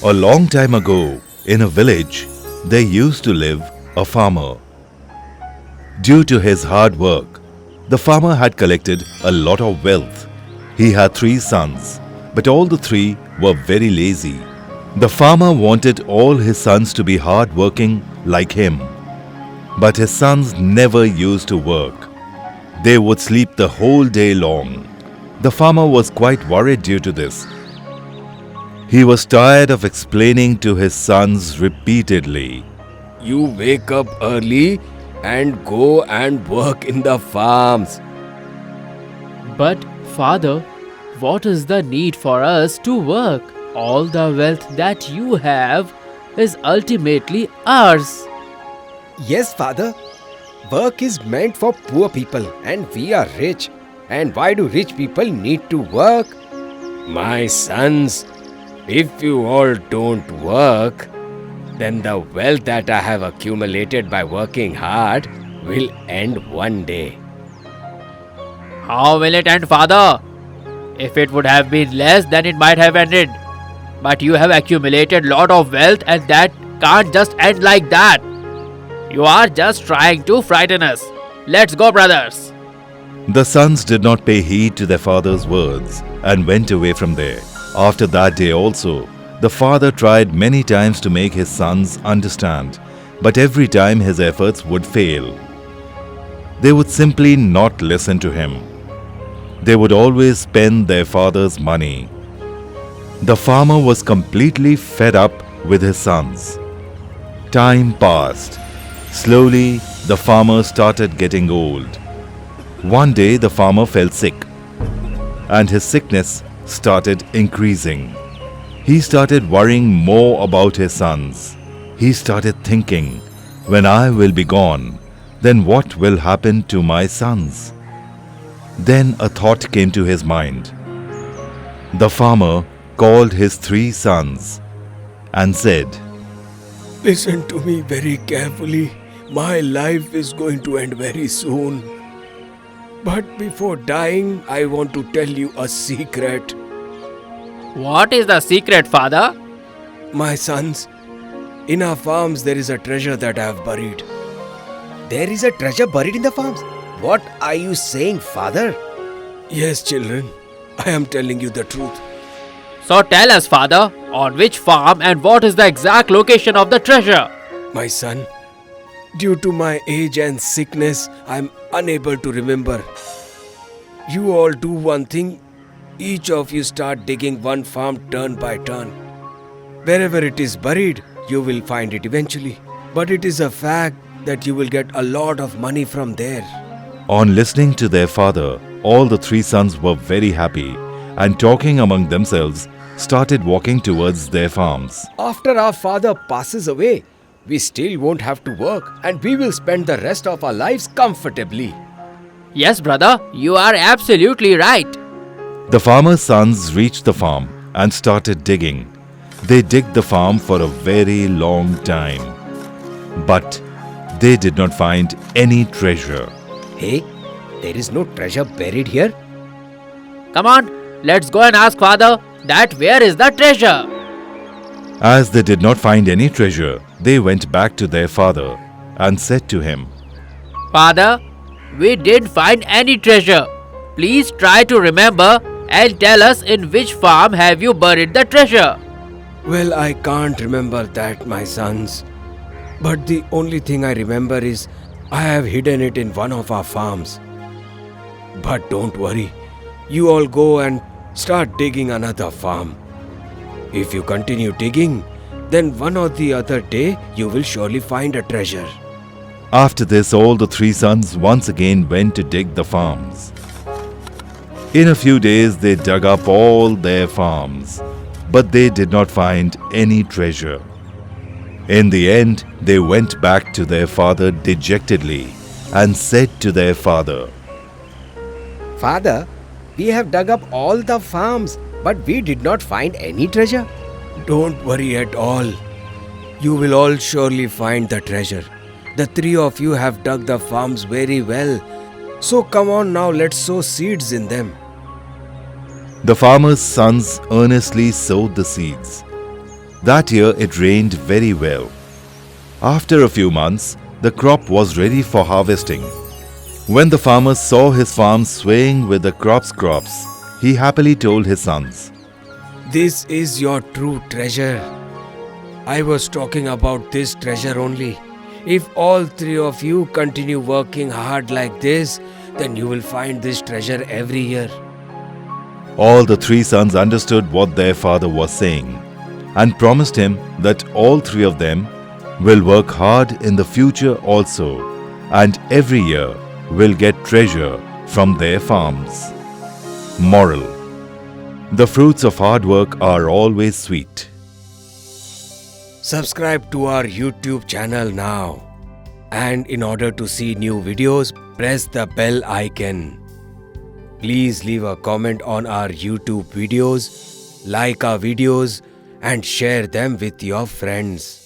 A long time ago, in a village, there used to live a farmer. Due to his hard work, the farmer had collected a lot of wealth. He had 3 sons, but all the 3 were very lazy. The farmer wanted all his sons to be hard-working like him. But his sons never used to work. They would sleep the whole day long. The farmer was quite worried due to this. He was tired of explaining to his sons repeatedly. You wake up early and go and work in the farms. But, Father, what is the need for us to work? All the wealth that you have is ultimately ours. Yes, Father. Work is meant for poor people and we are rich. And why do rich people need to work? My sons, if you all don't work, then the wealth that I have accumulated by working hard will end one day. How will it end, Father? If it would have been less, then it might have ended. But you have accumulated lot of wealth and that can't just end like that. You are just trying to frighten us. Let's go, brothers. The sons did not pay heed to their father's words and went away from there. After that day also, the father tried many times to make his sons understand, but every time his efforts would fail. They would simply not listen to him. They would always spend their father's money. The farmer was completely fed up with his sons. Time passed. Slowly, the farmer started getting old. One day, the farmer fell sick, and his sickness started increasing. He started worrying more about his sons. He started thinking, when I will be gone, then what will happen to my sons? Then a thought came to his mind. The farmer called his 3 sons and said, Listen to me very carefully. My life is going to end very soon. But before dying, I want to tell you a secret. What is the secret, Father? My sons, in our farms there is a treasure that I have buried. There is a treasure buried in the farms? What are you saying, Father? Yes, children. I am telling you the truth. So tell us, Father, on which farm and what is the exact location of the treasure? My son, due to my age and sickness, I am unable to remember. You all do one thing. Each of you start digging one farm turn by turn. Wherever it is buried, you will find it eventually. But it is a fact that you will get a lot of money from there. On listening to their father, all the 3 sons were very happy and talking among themselves started walking towards their farms. After our father passes away, we still won't have to work and we will spend the rest of our lives comfortably. Yes, brother, you are absolutely right. The farmer's sons reached the farm and started digging. They digged the farm for a very long time. But they did not find any treasure. Hey, there is no treasure buried here? Come on, let's go and ask Father that where is the treasure? As they did not find any treasure, they went back to their father and said to him, Father, we didn't find any treasure. Please try to remember and tell us in which farm have you buried the treasure. Well, I can't remember that, my sons. But the only thing I remember is I have hidden it in one of our farms. But don't worry, you all go and start digging another farm. If you continue digging, then one or the other day you will surely find a treasure. After this, all the 3 sons once again went to dig the farms. In a few days, they dug up all their farms, but they did not find any treasure. In the end, they went back to their father dejectedly and said to their father, Father, we have dug up all the farms, but we did not find any treasure. Don't worry at all. You will all surely find the treasure. The 3 of you have dug the farms very well. So come on now, let's sow seeds in them. The farmer's sons earnestly sowed the seeds. That year it rained very well. After a few months, the crop was ready for harvesting. When the farmer saw his farm swaying with the crops, he happily told his sons, This is your true treasure. I was talking about this treasure only. If all three of you continue working hard like this, then you will find this treasure every year. All the three sons understood what their father was saying and promised him that all three of them will work hard in the future also, and every year will get treasure from their farms. Moral: the fruits of hard work are always sweet. Subscribe to our YouTube channel now. And in order to see new videos, press the bell icon. Please leave a comment on our YouTube videos, like our videos, and share them with your friends.